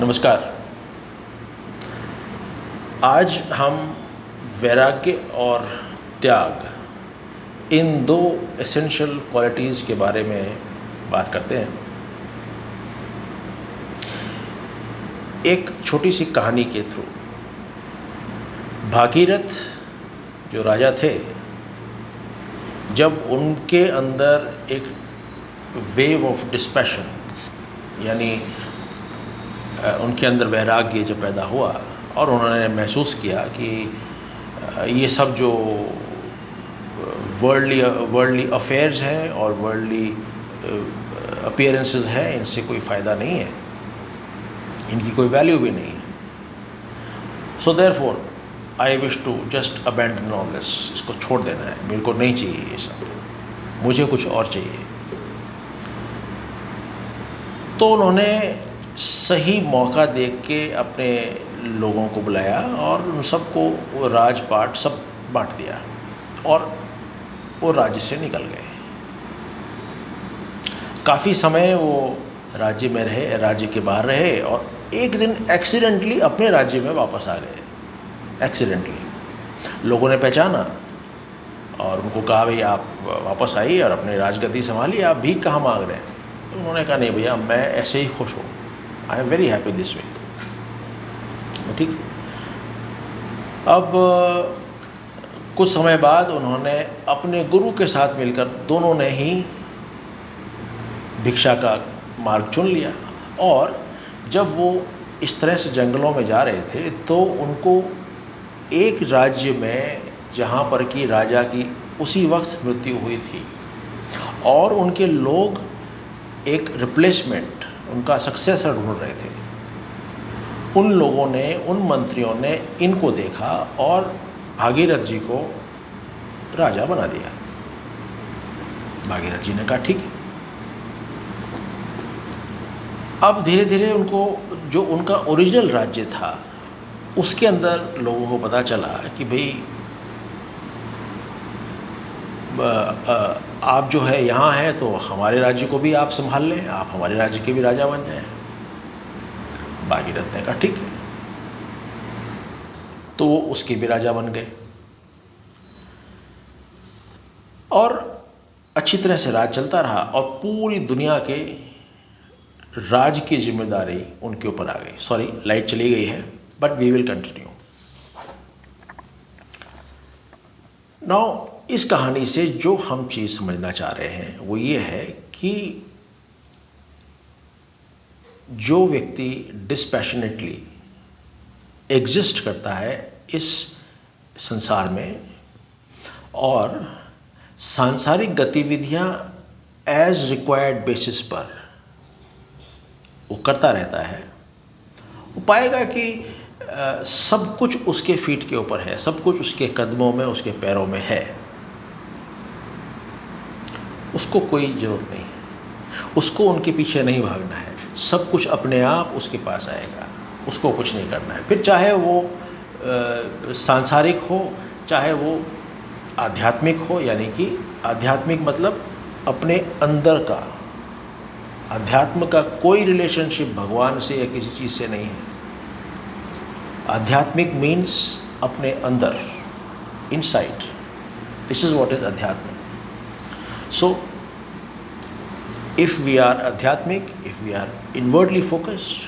नमस्कार। आज हम वैराग्य और त्याग इन दो एसेंशियल क्वालिटीज़ के बारे में बात करते हैं। एक छोटी सी कहानी के थ्रू। भागीरथ जो राजा थे, जब उनके अंदर एक वेव ऑफ डिस्पैशन यानी उनके अंदर वैराग्य जब पैदा हुआ और उन्होंने महसूस किया कि ये सब जो वर्ल्डली अफेयर्स हैं और वर्ल्डली अपीयरेंसेस हैं, इनसे कोई फ़ायदा नहीं है, इनकी कोई वैल्यू भी नहीं है। So therefore I wish to just abandon all this. इसको छोड़ देना है, मेरे को नहीं चाहिए ये सब, मुझे कुछ और चाहिए। तो उन्होंने सही मौका देख के अपने लोगों को बुलाया और उन सबको वो राजपाट सब बांट दिया और वो राज्य से निकल गए। काफ़ी समय वो राज्य में रहे, राज्य के बाहर रहे और एक दिन एक्सीडेंटली अपने राज्य में वापस आ गए। एक्सीडेंटली लोगों ने पहचाना और उनको कहा, भाई आप वापस आइए और अपने राजगद्दी संभालिए, आप भीख कहाँ मांग रहे हैं? तो उन्होंने कहा, नहीं भैया, मैं ऐसे ही खुश हूँ, I am very happy this way. ठीक। अब कुछ समय बाद उन्होंने अपने गुरु के साथ मिलकर दोनों ने ही भिक्षा का मार्ग चुन लिया। और जब वो इस तरह से जंगलों में जा रहे थे तो उनको एक राज्य में, जहाँ पर कि राजा की उसी वक्त मृत्यु हुई थी और उनके लोग एक रिप्लेसमेंट, उनका सक्सेसर ढूंढ रहे थे, उन लोगों ने, उन मंत्रियों ने इनको देखा और भागीरथ जी को राजा बना दिया। भागीरथ जी ने कहा, ठीक है। अब धीरे धीरे उनको, जो उनका ओरिजिनल राज्य था, उसके अंदर लोगों को पता चला कि भाई आप जो है यहाँ हैं तो हमारे राज्य को भी आप संभाल लें, आप हमारे राज्य के भी राजा बन जाएं। भागीरथ ने कहा, ठीक है। तो वो उसके भी राजा बन गए और अच्छी तरह से राज चलता रहा और पूरी दुनिया के राज की जिम्मेदारी उनके ऊपर आ गई। सॉरी, लाइट चली गई है, but we will continue. Now इस कहानी से जो हम चीज़ समझना चाह रहे हैं वो ये है कि जो व्यक्ति डिस्पैशनेटली एग्जिस्ट करता है इस संसार में और सांसारिक गतिविधियां एज रिक्वायर्ड बेसिस पर वो करता रहता है, वो पाएगा कि सब कुछ उसके फीट के ऊपर है, सब कुछ उसके कदमों में, उसके पैरों में है। उसको कोई ज़रूरत नहीं है, उसको उनके पीछे नहीं भागना है, सब कुछ अपने आप उसके पास आएगा, उसको कुछ नहीं करना है। फिर चाहे वो सांसारिक हो, चाहे वो आध्यात्मिक हो, यानी कि आध्यात्मिक मतलब अपने अंदर का। अध्यात्म का कोई रिलेशनशिप भगवान से या किसी चीज़ से नहीं है। आध्यात्मिक मीन्स अपने अंदर, inside. This is what is अध्यात्म। So, if we are adhyatmic, if we are inwardly focused,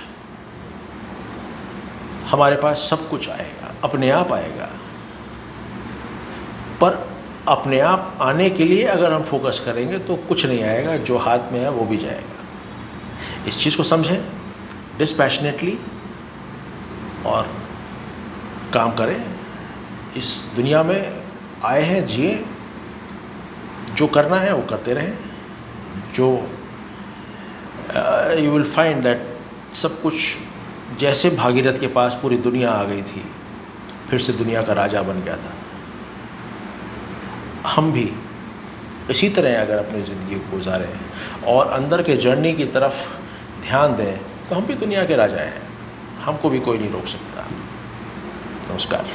हमारे पास सब कुछ आएगा, अपने आप आएगा। पर अपने आप आने के लिए अगर हम फोकस करेंगे तो कुछ नहीं आएगा, जो हाथ में है वो भी जाएगा। इस चीज़ को समझें डिस्पैशनेटली और काम करें। इस दुनिया में आए हैं, जिए, जो करना है वो करते रहें। जो यू विल फाइंड दैट सब कुछ, जैसे भागीरथ के पास पूरी दुनिया आ गई थी, फिर से दुनिया का राजा बन गया था, हम भी इसी तरह अगर अपनी ज़िंदगी को गुजारें और अंदर के जर्नी की तरफ ध्यान दें तो हम भी दुनिया के राजा हैं, हमको भी कोई नहीं रोक सकता। नमस्कार।